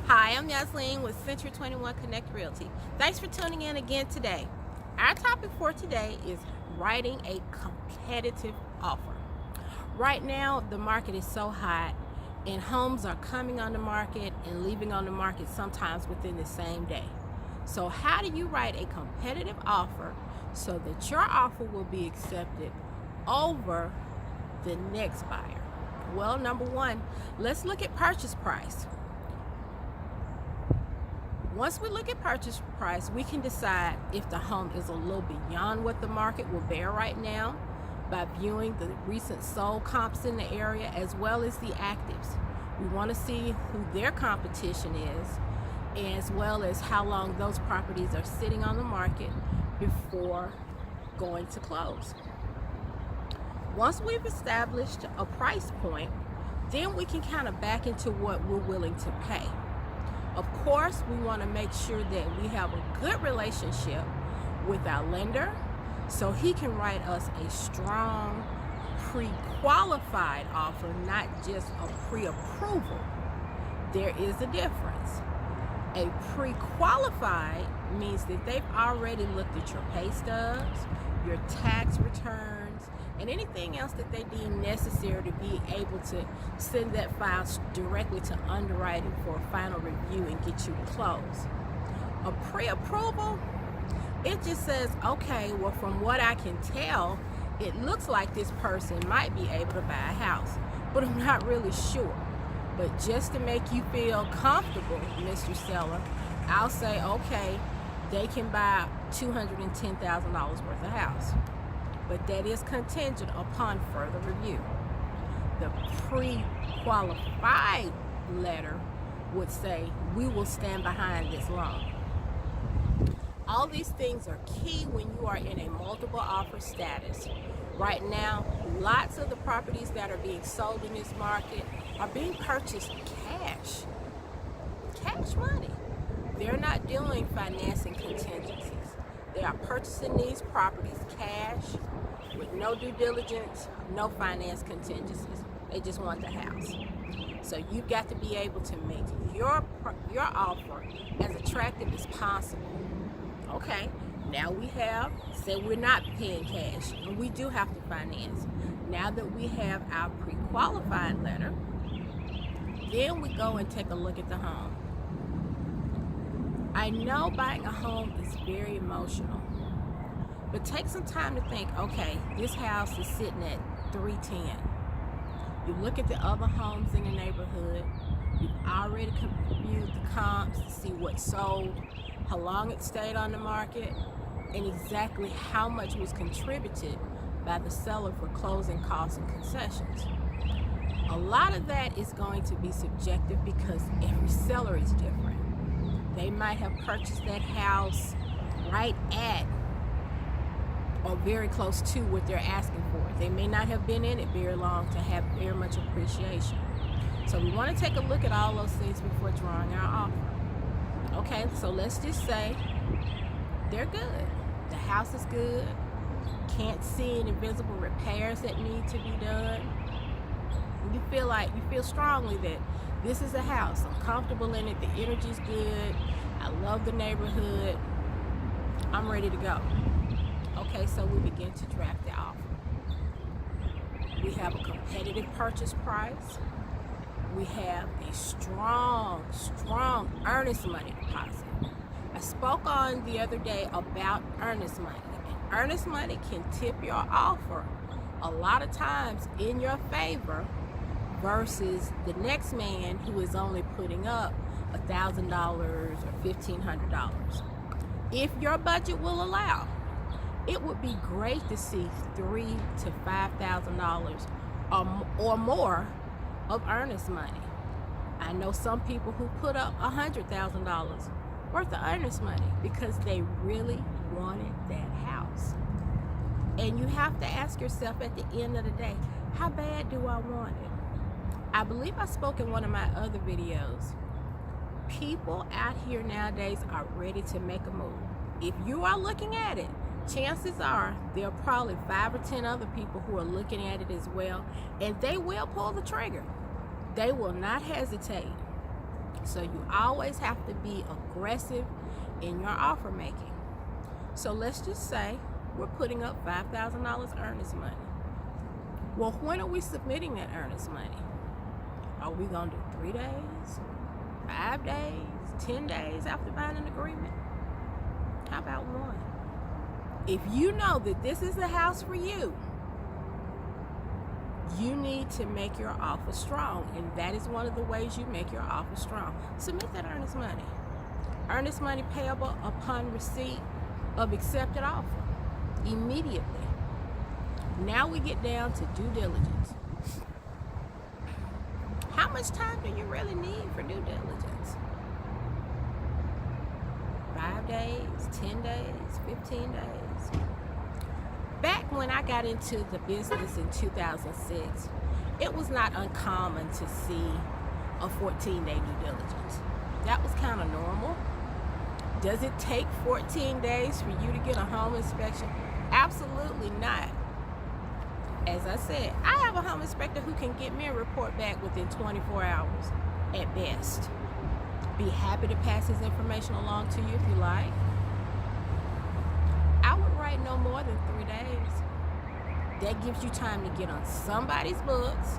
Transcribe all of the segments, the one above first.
Hi, I'm Yasleen with Century 21 Connect Realty. Thanks for tuning in again today. Our topic for today is writing a competitive offer. Right now, the market is so hot and homes are coming on the market and leaving on the market sometimes within the same day. So how do you write a competitive offer so that your offer will be accepted over the next buyer? Well, number one, let's look at purchase price. Once we look at purchase price, we can decide if the home is a little beyond what the market will bear right now by viewing the recent sold comps in the area as well as the actives. We want to see who their competition is, as well as how long those properties are sitting on the market before going to close. Once we've established a price point, then we can kind of back into what we're willing to pay. Of course, we want to make sure that we have a good relationship with our lender so he can write us a strong pre-qualified offer, not just a pre-approval. There is a difference. A pre-qualified means that they've already looked at your pay stubs, your tax returns, and anything else that they deem necessary to be able to send that file directly to underwriting for a final review and get you closed. A pre-approval, it just says, okay, well, from what I can tell, it looks like this person might be able to buy a house, but I'm not really sure. But just to make you feel comfortable, Mr. Seller, I'll say, okay, they can buy $210,000 worth of house. But that is contingent upon further review. The pre-qualified letter would say, we will stand behind this loan. All these things are key when you are in a multiple offer status. Right now, lots of the properties that are being sold in this market are being purchased cash money. They're not doing financing contingencies. They are purchasing these properties cash with no due diligence, no finance contingencies. They just want the house. So you've got to be able to make your offer as attractive as possible. Okay, now we have, say we're not paying cash and we do have to finance. Now that we have our pre-qualified letter, then we go and take a look at the home. I know buying a home is very emotional, but take some time to think, okay, this house is sitting at $310. You look at the other homes in the neighborhood, you've already viewed the comps to see what sold, how long it stayed on the market, and exactly how much was contributed by the seller for closing costs and concessions. A lot of that is going to be subjective because every seller is different. They might have purchased that house right at or very close to what they're asking for. They may not have been in it very long to have very much appreciation. So we want to take a look at all those things before drawing our offer. Okay, so let's just say they're good. The house is good. Can't see any visible repairs that need to be done. You feel strongly that this is a house. I'm comfortable in it. The energy's good. I love the neighborhood. I'm ready to go. Okay, so we begin to draft the offer. We have a competitive purchase price. We have a strong earnest money deposit. I spoke on the other day about earnest money. And earnest money can tip your offer a lot of times in your favor versus the next man who is only putting up $1,000 or $1,500. If your budget will allow, it would be great to see $3,000 to $5,000 or more of earnest money. I know some people who put up $100,000 worth of earnest money because they really wanted that house. And you have to ask yourself at the end of the day, how bad do I want it? I believe I spoke in one of my other videos. People out here nowadays are ready to make a move. If you are looking at it, chances are there are probably 5 or 10 other people who are looking at it as well, and they will pull the trigger. They will not hesitate. So you always have to be aggressive in your offer making. So let's just say we're putting up $5,000 earnest money. Well, when are we submitting that earnest money? Are we going to do 3 days, 5 days, 10 days after buying an agreement? How about 1? If you know that this is the house for you, you need to make your offer strong, and that is one of the ways you make your offer strong. Submit that earnest money. Earnest money payable upon receipt of accepted offer immediately. Now we get down to due diligence. How much time do you really need for due diligence? 5 days, 10 days, 15 days? Back when I got into the business in 2006, it was not uncommon to see a 14-day due diligence. That was kind of normal. Does it take 14 days for you to get a home inspection? Absolutely not. As I said, I have a home inspector who can get me a report back within 24 hours at best. Be happy to pass his information along to you if you like. I would write no more than 3 days. That gives you time to get on somebody's books,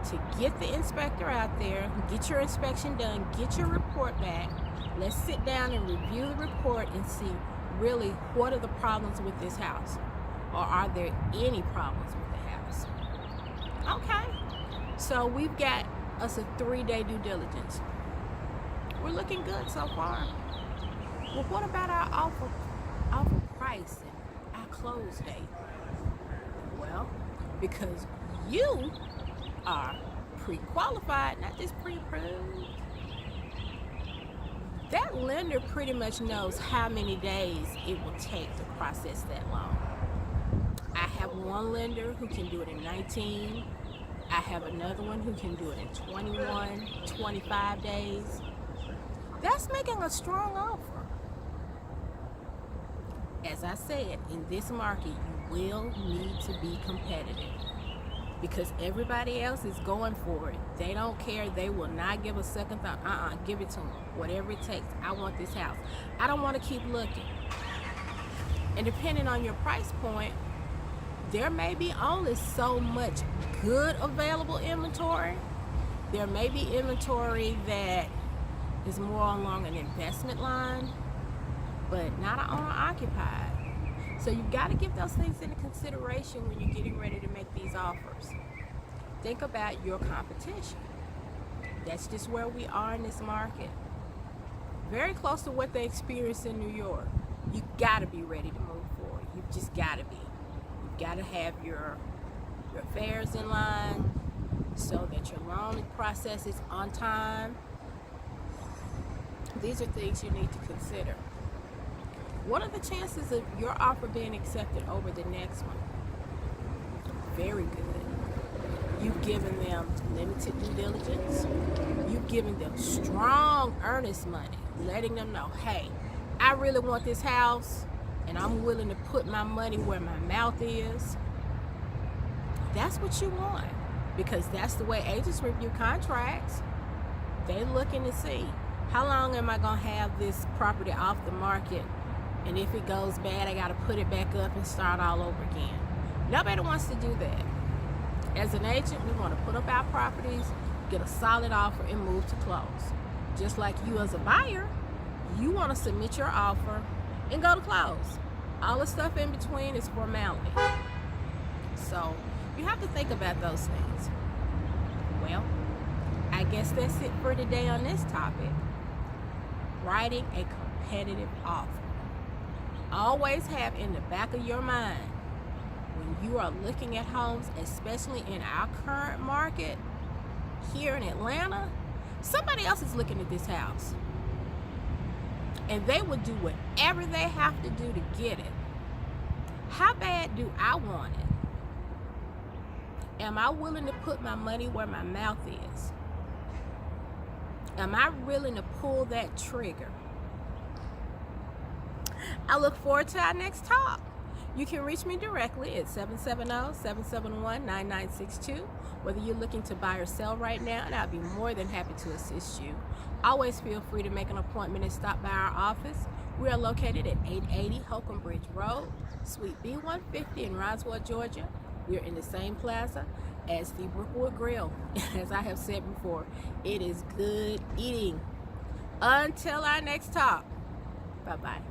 to get the inspector out there, get your inspection done, get your report back. Let's sit down and review the report and see really what are the problems with this house, or are there any problems with the house. Okay, so we've got us a 3-day due diligence. We're looking good so far. Well, what about our offer price and our close date? Well, because you are pre-qualified, not just pre-approved, that lender pretty much knows how many days it will take to process that loan. I have one lender who can do it in 19. I have another one who can do it in 21, 25 days. That's making a strong offer. As I said, in this market, you will need to be competitive because everybody else is going for it. They don't care. They will not give a second thought. Give it to them. Whatever it takes. I want this house. I don't want to keep looking. And depending on your price point, there may be only so much good available inventory. There may be inventory that is more along an investment line, but not an owner-occupied. So you've got to give those things into consideration when you're getting ready to make these offers. Think about your competition. That's just where we are in this market. Very close to what they experience in New York. You got to be ready to move forward. You just got to be. You've got to have your affairs in line so that your loan process is on time. These are things you need to consider. What are the chances of your offer being accepted over the next one? Very good. You've given them limited due diligence. You've given them strong earnest money, letting them know, hey, I really want this house and I'm willing to put my money where my mouth is. That's what you want, because that's the way agents review contracts. They're looking to see, how long am I going to have this property off the market? And if it goes bad, I got to put it back up and start all over again. Nobody wants to do that. As an agent, we want to put up our properties, get a solid offer, and move to close. Just like you as a buyer, you want to submit your offer and go to close. All the stuff in between is formality. So you have to think about those things. Well, I guess that's it for today on this topic. Writing a competitive offer. Always have in the back of your mind, when you are looking at homes, especially in our current market here in Atlanta, somebody else is looking at this house. And they will do whatever they have to do to get it. How bad do I want it? Am I willing to put my money where my mouth is? Am I willing to pull that trigger? I look forward to our next talk. You can reach me directly at 770-771-9962. Whether you're looking to buy or sell right now, and I'll be more than happy to assist you. Always feel free to make an appointment and stop by our office. We are located at 880 Holcomb Bridge Road, Suite B150 in Roswell, Georgia. We are in the same plaza as the Brookwood Grill. As I have said before, it is good eating. Until our next talk, bye-bye.